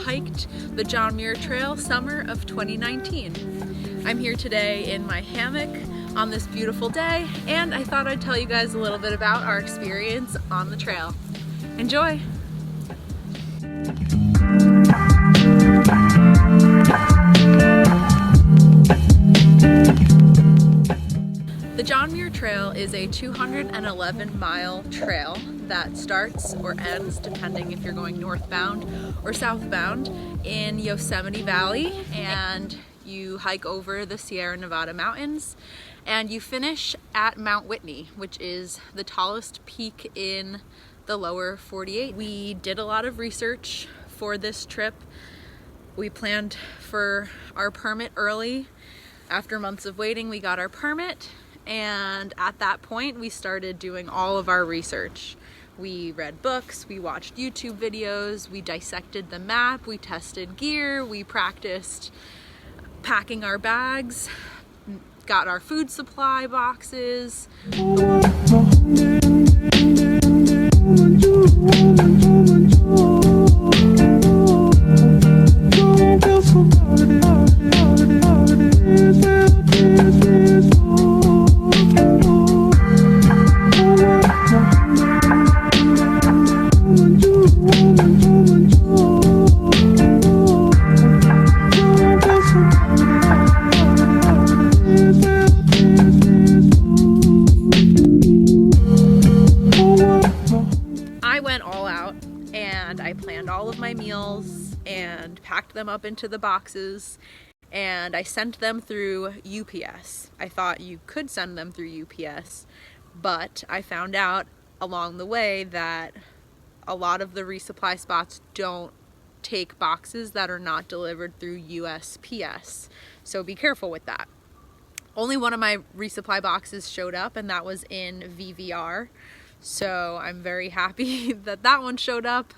hiked the John Muir Trail summer of 2019. I'm here today in my hammock on this beautiful day, and I thought I'd tell you guys a little bit about our experience on the trail. Enjoy! The John Muir Trail is a 211-mile trail that starts or ends, depending if you're going northbound or southbound, in Yosemite Valley, and you hike over the Sierra Nevada mountains, and you finish at Mount Whitney, which is the tallest peak in the lower 48. We did a lot of research for this trip. We planned for our permit early. After months of waiting, we got our permit. And at that point, we started doing all of our research. We read books, we watched YouTube videos, we dissected the map, we tested gear, we practiced packing our bags, got our food supply boxes. I planned all of my meals and packed them up into the boxes, and I sent them through UPS. I thought you could send them through UPS, but I found out along the way that a lot of the resupply spots don't take boxes that are not delivered through USPS, so be careful with that. Only one of my resupply boxes showed up, and that was in VVR, so I'm very happy that that one showed up.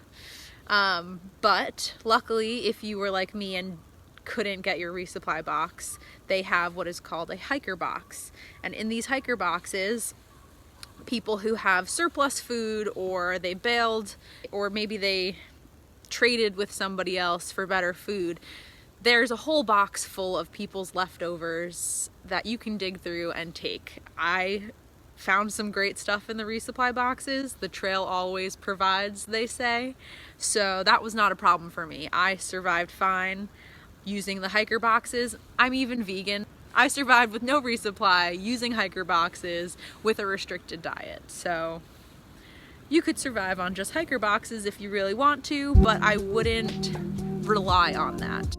But luckily, if you were like me and couldn't get your resupply box, they have what is called a hiker box. And in these hiker boxes, people who have surplus food, or they bailed, or maybe they traded with somebody else for better food, there's a whole box full of people's leftovers that you can dig through and take. I found some great stuff in the resupply boxes. The trail always provides, they say. So that was not a problem for me. I survived fine using the hiker boxes. I'm even vegan. I survived with no resupply using hiker boxes with a restricted diet. So you could survive on just hiker boxes if you really want to, but I wouldn't rely on that.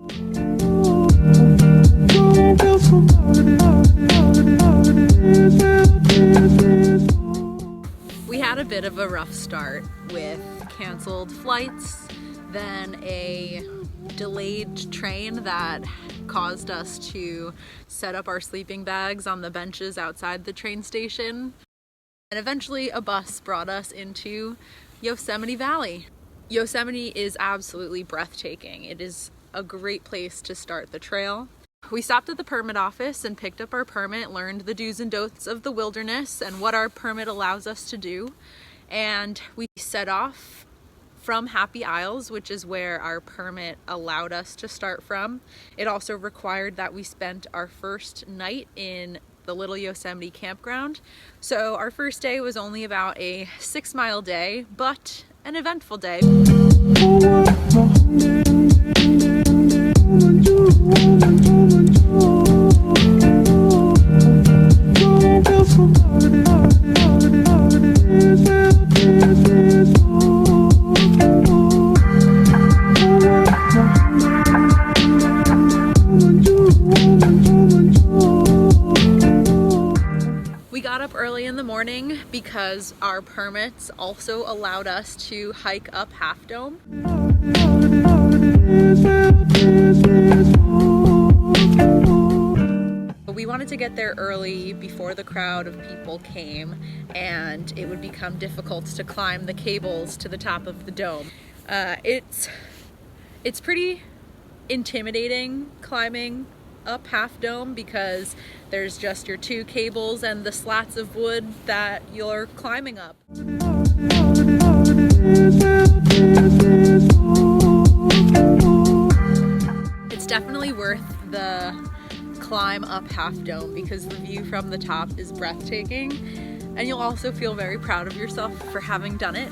We had a bit of a rough start with canceled flights, then a delayed train that caused us to set up our sleeping bags on the benches outside the train station, and eventually a bus brought us into Yosemite Valley. Yosemite is absolutely breathtaking. It is a great place to start the trail. We stopped at the permit office and picked up our permit, learned the do's and don'ts of the wilderness and what our permit allows us to do, and we set off from Happy Isles, which is where our permit allowed us to start from. It also required that we spent our first night in the Little Yosemite Campground. So our first day was only about a 6-mile day, but an eventful day. We got up early in the morning because our permits also allowed us to hike up Half Dome. We wanted to get there early before the crowd of people came, and it would become difficult to climb the cables to the top of the dome. It's pretty intimidating climbing up Half Dome because there's just your 2 cables and the slats of wood that you're climbing up. definitely worth the climb up Half Dome because the view from the top is breathtaking, and you'll also feel very proud of yourself for having done it.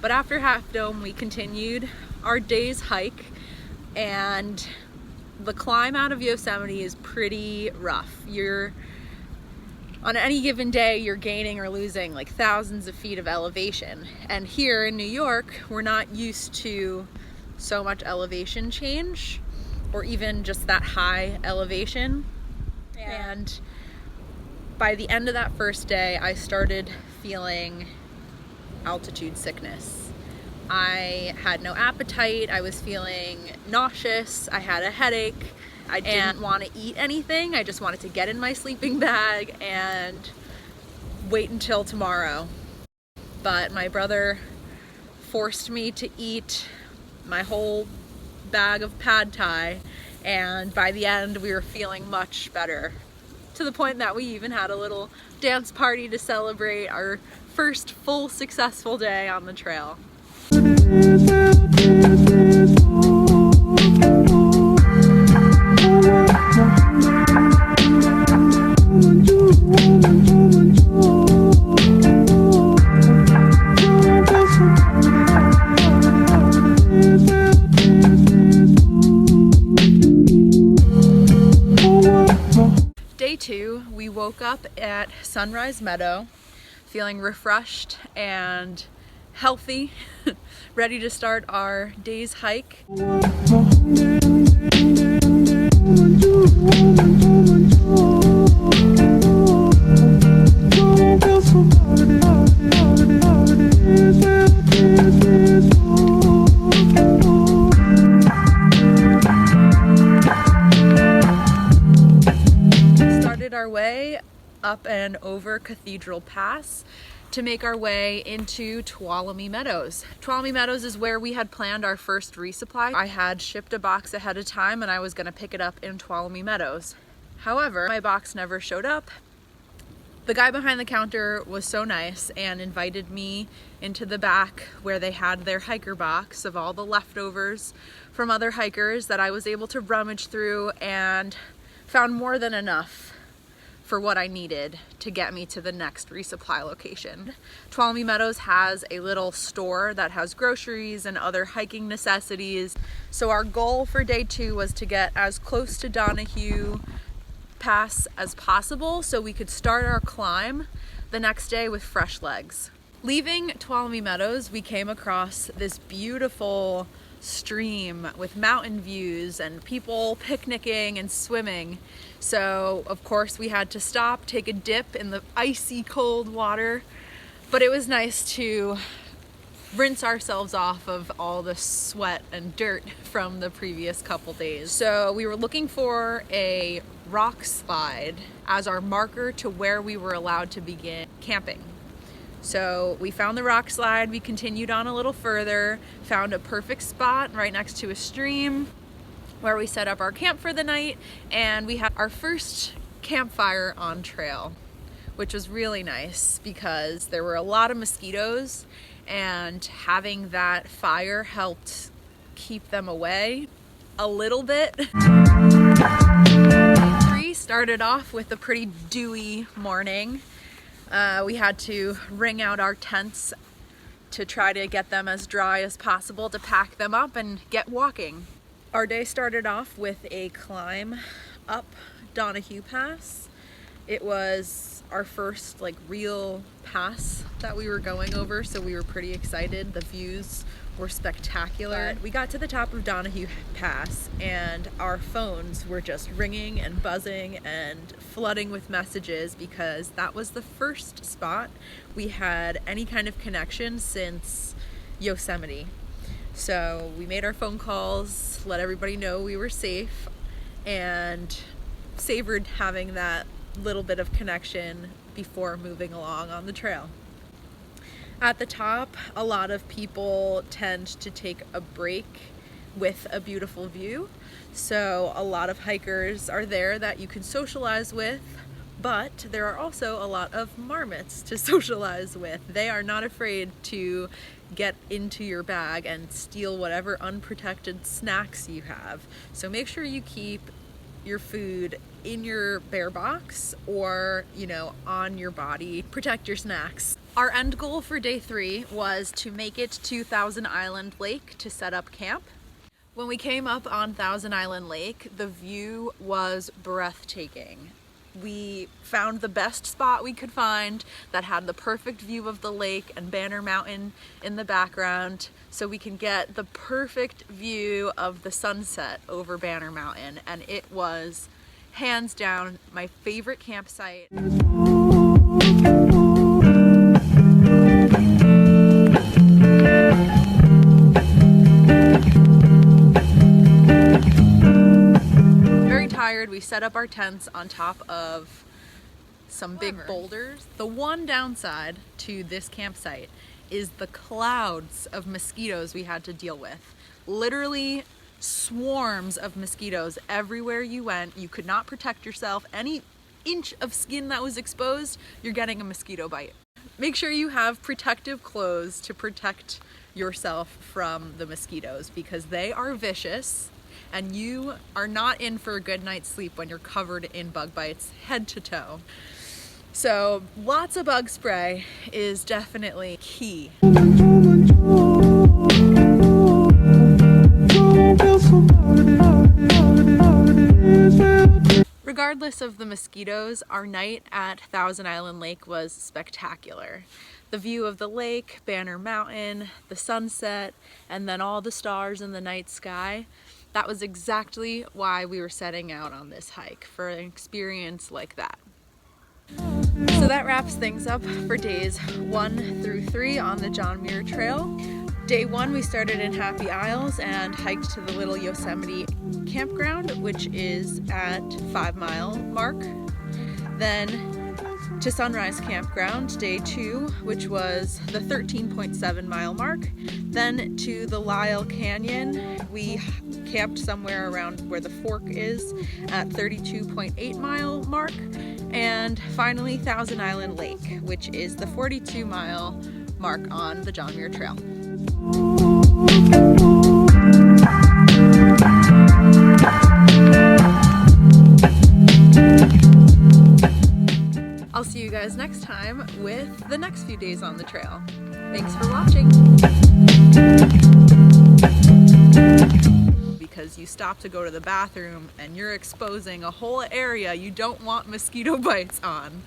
But after Half Dome, we continued our day's hike, and the climb out of Yosemite is pretty rough. On any given day, you're gaining or losing like thousands of feet of elevation. And here in New York, we're not used to so much elevation change, or even just that high elevation. And by the end of that first day, I started feeling altitude sickness. I had no appetite, I was feeling nauseous, I had a headache, I didn't want to eat anything, I just wanted to get in my sleeping bag and wait until tomorrow. But my brother forced me to eat my whole bag of pad thai, and by the end we were feeling much better, to the point that we even had a little dance party to celebrate our first full successful day on the trail. Day 2, we woke up at Sunrise Meadow feeling refreshed and healthy, ready to start our day's hike. Started our way up and over Cathedral Pass to make our way into Tuolumne Meadows. Tuolumne Meadows is where we had planned our first resupply. I had shipped a box ahead of time and I was gonna pick it up in Tuolumne Meadows. However, my box never showed up. The guy behind the counter was so nice and invited me into the back where they had their hiker box of all the leftovers from other hikers that I was able to rummage through, and found more than enough for what I needed to get me to the next resupply location. Tuolumne Meadows has a little store that has groceries and other hiking necessities. So our goal for day 2 was to get as close to Donahue Pass as possible so we could start our climb the next day with fresh legs. Leaving Tuolumne Meadows, we came across this beautiful stream with mountain views and people picnicking and swimming. So of course we had to stop, take a dip in the icy cold water, but it was nice to rinse ourselves off of all the sweat and dirt from the previous couple days. So we were looking for a rock slide as our marker to where we were allowed to begin camping. So we found the rock slide, we continued on a little further, found a perfect spot right next to a stream where we set up our camp for the night, and we had our first campfire on trail, which was really nice because there were a lot of mosquitoes, and having that fire helped keep them away a little bit. Day 3 started off with a pretty dewy morning. We had to wring out our tents to try to get them as dry as possible to pack them up and get walking. Our day started off with a climb up Donahue Pass. It was our first real pass that we were going over, so we were pretty excited. The views were spectacular. We got to the top of Donahue Pass and our phones were just ringing and buzzing and flooding with messages because that was the first spot we had any kind of connection since Yosemite. So we made our phone calls, let everybody know we were safe, and savored having that little bit of connection before moving along on the trail. At the top, a lot of people tend to take a break with a beautiful view. So a lot of hikers are there that you can socialize with, but there are also a lot of marmots to socialize with. They are not afraid to get into your bag and steal whatever unprotected snacks you have. So make sure you keep your food in your bear box or, on your body. Protect your snacks. Our end goal for day 3 was to make it to Thousand Island Lake to set up camp. When we came up on Thousand Island Lake, the view was breathtaking. We found the best spot we could find that had the perfect view of the lake and Banner Mountain in the background, so we can get the perfect view of the sunset over Banner Mountain. And it was hands down my favorite campsite. We set up our tents on top of some big boulders. The one downside to this campsite is the clouds of mosquitoes we had to deal with. Literally swarms of mosquitoes everywhere you went. You could not protect yourself. Any inch of skin that was exposed, you're getting a mosquito bite. Make sure you have protective clothes to protect yourself from the mosquitoes because they are vicious. And you are not in for a good night's sleep when you're covered in bug bites head to toe. So lots of bug spray is definitely key. Regardless of the mosquitoes, our night at Thousand Island Lake was spectacular. The view of the lake, Banner Mountain, the sunset, and then all the stars in the night sky. That was exactly why we were setting out on this hike, for an experience like that. So that wraps things up for days 1 through 3 on the John Muir Trail. Day 1, we started in Happy Isles and hiked to the Little Yosemite Campground, which is at 5 mile mark. Then to Sunrise Campground, day 2, which was the 13.7 mile mark. Then to the Lyell Canyon, we camped somewhere around where the fork is at 32.8 mile mark. And finally, Thousand Island Lake, which is the 42 mile mark on the John Muir Trail. I'll see you guys next time with the next few days on the trail. Thanks for watching. Because you stop to go to the bathroom and you're exposing a whole area you don't want mosquito bites on.